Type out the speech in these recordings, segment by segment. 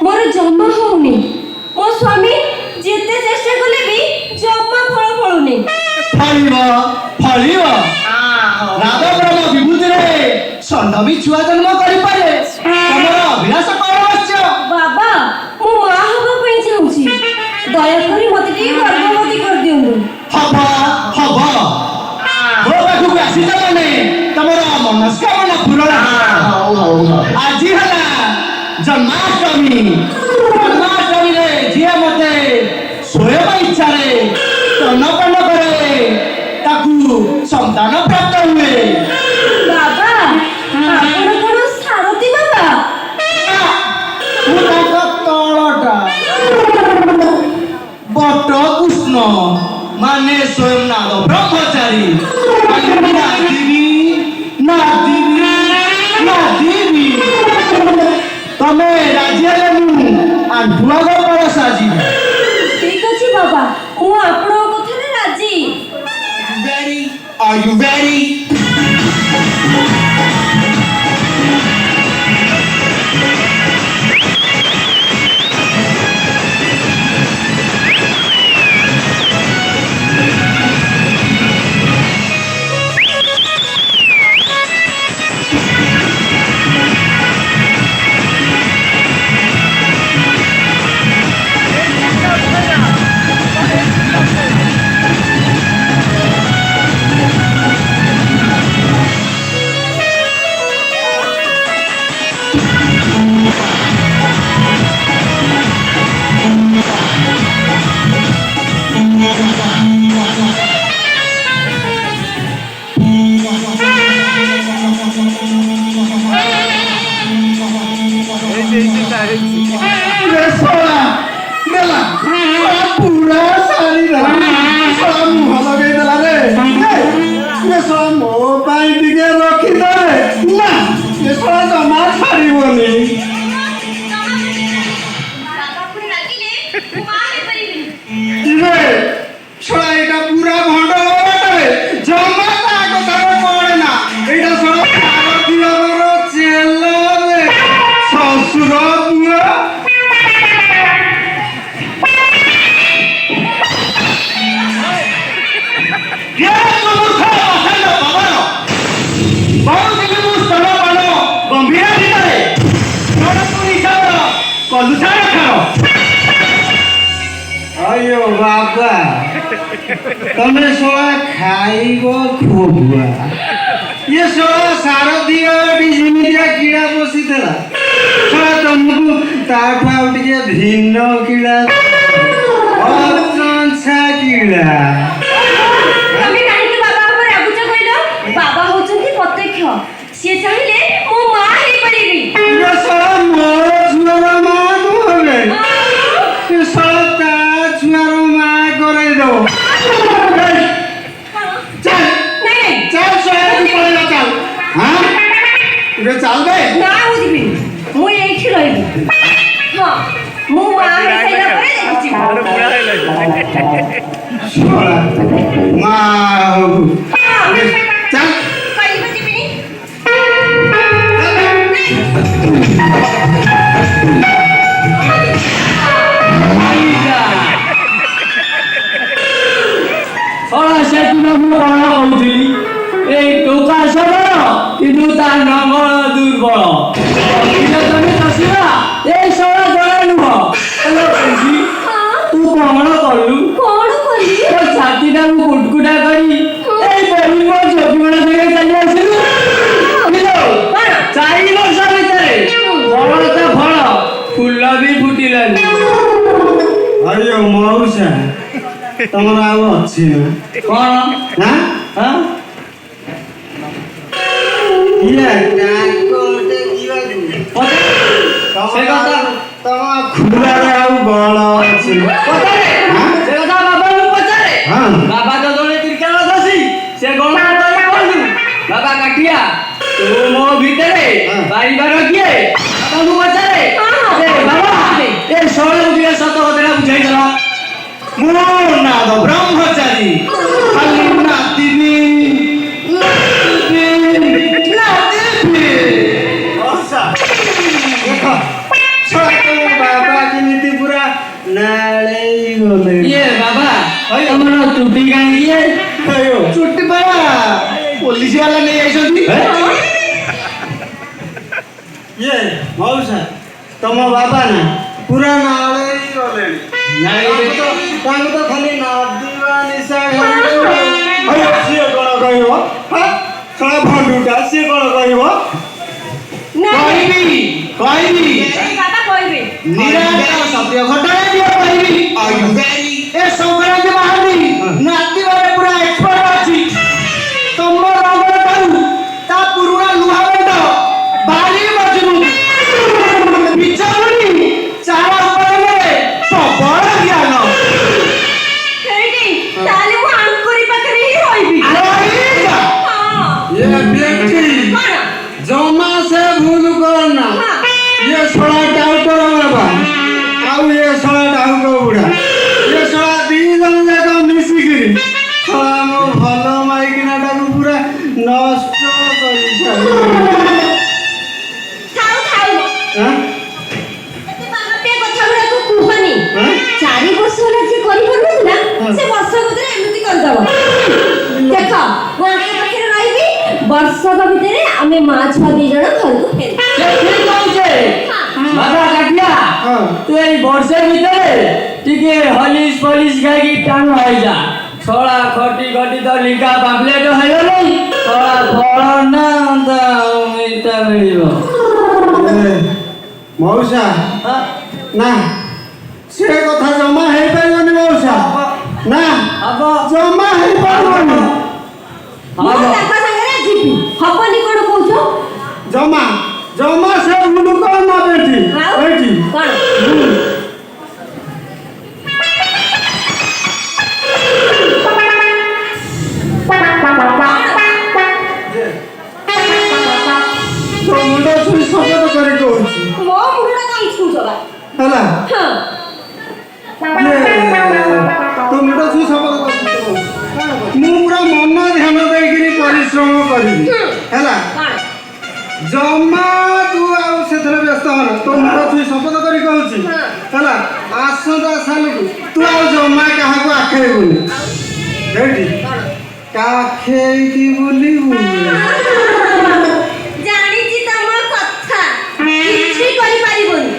मोर जमा होनी मो स्वामी जेते चेष्टा कले भी जमा फल फलुनी फलिव राधा ब्रह्म विभूति रे सन्दमी छुआ जन्म करि पारे तमर अभिलाष कौन बच्चा बाबा मो मां हबा पई चाहूची दया करी मते टी गर्भवती कर दियंदु हबा हबा हो बाखु आसी जाने तमर मनस्कामना पूरण आजी हला जन्माष्टमी रे जिया मते स्वयं इच्छा रे तनपन करे ताकू संतान प्राप्त हुए बाबा आपण कोन सारथी बाबा मुताका तळटा बट कृष्ण माने स्वयं नाद ब्रह्मचारी नादिनी तमे राजी हेले मु आंठुआ गोपाल साजी ठीक अछि बाबा मु आपण कथा रे राजी ready are you ready अयो बाबा तमे सोला खाइबो खोबुआ ये सोला सारथी जिमिया कीड़ा बसितला सोला तुमको ताठा उठिके भिन्न कीड़ा अचंछा कीड़ा तमे काहे के बाबा पर आगुचा कइलो बाबा होचंती प्रत्यक्ष से चाहिले मो मां हे परिबी ये सोला मोर छुआ मां होबे ये सोला ता छुआ मां करे दो चल नहीं चल सोला पड़ेगा चल हां रे चल बे ना बुझबी मु एठी रहिबी हां मु मां हे सैला करे देखछि और पूरा है ले सोला मां चल कई बजिबी सोला से तुम बड़ा होउथिली ए टोका सबल किनु ता नंगल दुर्बल इना तमे तसिरा ए सोला गला नुह हेलो जी तू कोन करलु कोन करी तो छाती ना कुटकुटा करी ए बहिन मो जोगी बना देखे चली आसिलु हेलो चाइ वर्ष भितरे फल तो फल फूल भी फुटिलानी अयो मौसा तमरा आउ अछि ना कोन हां हां इला डाकोटे किवा से कथा तमा खुरारे आउ बळ अछि पचारे से कथा बाबा को पचारे हां बाबा तो दोले तिरकेला दसी से गोणा तो बोलू बाबा काटिया ତୁ ମୋ ଭିତରେ ବାରିବାର କିଏ ତମକୁ ପଚାରେ ବାବା ଏ ଷୋହଳ ଟିକେ ସତ କଥାଟା ବୁଝାଇଦେଲ ମୁଁ ନାଦ ବ୍ରହ୍ମଚାରୀ ଖାଲି ନାତିବି ଦେଖ ତମ ବାବା କେମିତି ପୁରା ନାଳେଇ ଗଲେ ଇଏ ବାବା ତମର ଚୁଟି କାହିଁକି ଇଏ ଚୁଟି ବାବା ପୋଲିସ ବାଲା ନେଇ ଯାଇଛନ୍ତି ଇଏ ମଉସା ତମ ବାବା ନା ପୁରା ନାଳେଇ ଗଲେଣି ତାଙ୍କୁ ତ ଖାଲି ନାଦିବା ନିଶା ସିଏ କଣ କହିବ ଶଳା ଭଣ୍ଡୁଟା ସିଏ କଣ କହିବ କହିବି କହିବି ବାବା କହିବେ ନିରାଟ ସତ୍ୟ ଘଟଣା ଦିଅ କହିବି ଏ ସଂକ୍ରାନ୍ତି ମହାନ୍ତି ନାତିବାରେ ପୁରା ଏକ୍ସପର୍ଟ ଅଛି ତମ ରଙ୍ଗର ଠାରୁ ତା ପୁରୁଣା ଲୁହା ବେଣ୍ଡ ଭାରି ମଜବୁତ ବିଚାରୁନି ଚାରା ଉପରେ ପ୍ରବଳ ଜ୍ଞାନ ସେଇଠି ତାହେଲେ ମୁଁ ଆଙ୍କରି ପାଖରେ ହିଁ ରହିବି ରହିଯା। ହଁ ये व्यक्ति କଣ जमा से भूल करना ये सोला डाउटर बाबा आउ ये सोला डाउको बुढ़ा ये सोला दी जन जाक मिसिकिरी सोला मो भलो माइकिना टाकू पूरा नष्ट करि ଥାଉ ଥାଉ हां ଏତେ ବାହାପିଆ କଥା ଗୁଡାକୁ କୁହନି ହାଁ? 4 ବର୍ଷ ହେଲା ଯିଏ କରିପାରୁନଥିଲା ସେ ବର୍ଷ ଭିତରେ ଏମିତି କରିଦବ ଦେଖ ମୁଁ ଆଙ୍କ ପାଖରେ ରହିବି ବର୍ଷକ ଭିତରେ ଆମେ ମା ଛୁଆ 2 ଜଣ ଘରକୁ ଫେରିବୁ ସେ ଠିକ କହୁଛେ ବାବା କାଟିଆ हां ତୁ ଏଇ ବର୍ଷେ ଭିତରେ ଟିକେ ହଲିସ ପଲିସ ଖାଇକି ଟାଣ ହେଇଯା ଛଳା ଖଟି ଖଟି ତ ଲିକା ପାମ୍ପଲେଟ ହେଇଗଲାଣି ଛଳା ଫଳ ନା ମିଠା ମିଳିବ मौसा ना से कथा जमा हे पाइबनी मौसा ना ହବ जमा हे पाइबनी ମୁଁ ତାଙ୍କ ସାଙ୍ଗରେ ଯିବି ହବନି କଣ କହୁଛ जमा जमा से मुंडू को ना बेटी ଆଉ बेटी କଣ तो मुंडो सुई शपथ करे कहूची ମୋ ମୁଣ୍ଡଟା କାଇଁ ଛୁଁଛ ବା हला ହଁ तो मुंडो सुई शपथ करे मु पूरा मन ध्यान देकिरी परिश्रम करिबी हला କଣ जमा तू आउ सेथरे व्यस्त हन तो मुंडो सुई शपथ करे कहूची हला आसंता सालକୁ तू आउ जमा काहा को आखेबुनी बेटी କଣ काखेई बुलिबु ଜାଣିଛି ତମ କଥା କିଛି କରିପାରିବନି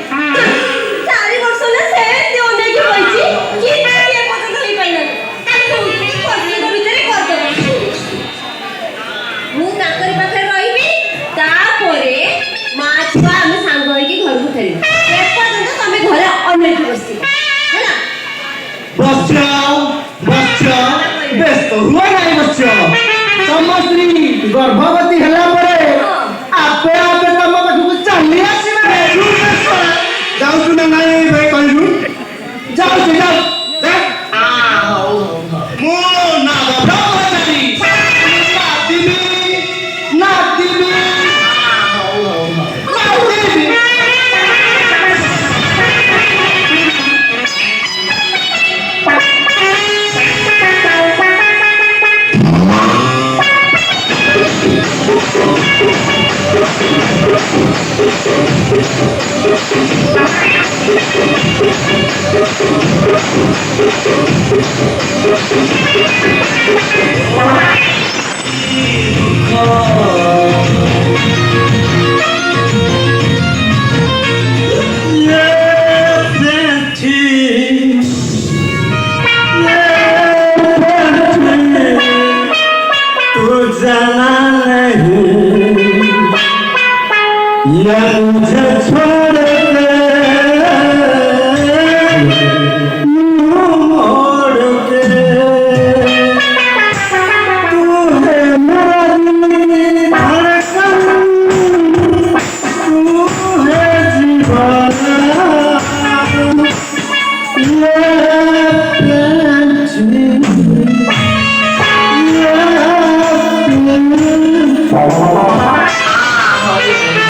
4 ବର୍ଷ ହେଲା ସେମିତି ଅନେଇକି ବଇଛି କିଛି ଏପର୍ଯ୍ୟନ୍ତ ହେଇପାରିଲାନି ବର୍ଷକ ଭିତରେ କରିଦେବ ମୁଁ ତାଙ୍କରି ପାଖରେ ରହିବି ତାପରେ ମା ଛୁଆ ଆମେ ସାଙ୍ଗ ହେଇକି ଘରକୁ ଫେରିବୁ ଏପର୍ଯ୍ୟନ୍ତ ତମେ ଘରେ ଅନେଇକି ବସିବ ହେଲା ବସ୍ୟ ବ୍ୟସ୍ତ ହୁଅ ନାହିଁ ବସ୍ୟ ତମ ସ୍ତ୍ରୀ ଗର୍ଭବତୀ ହେଲା ପରେ ଆପେ ଆପେ ତମ ପାଖକୁ ଚାଲି ଆସିବେ जाऊ ना नाही भाई कहलु ଯାଉଛି ଯାଉ ମୋ ନାଦ ବ୍ରହ୍ମଚାରୀ ନାଦିବି ये बेटी तू जाना नहीं ये मुझे छोड़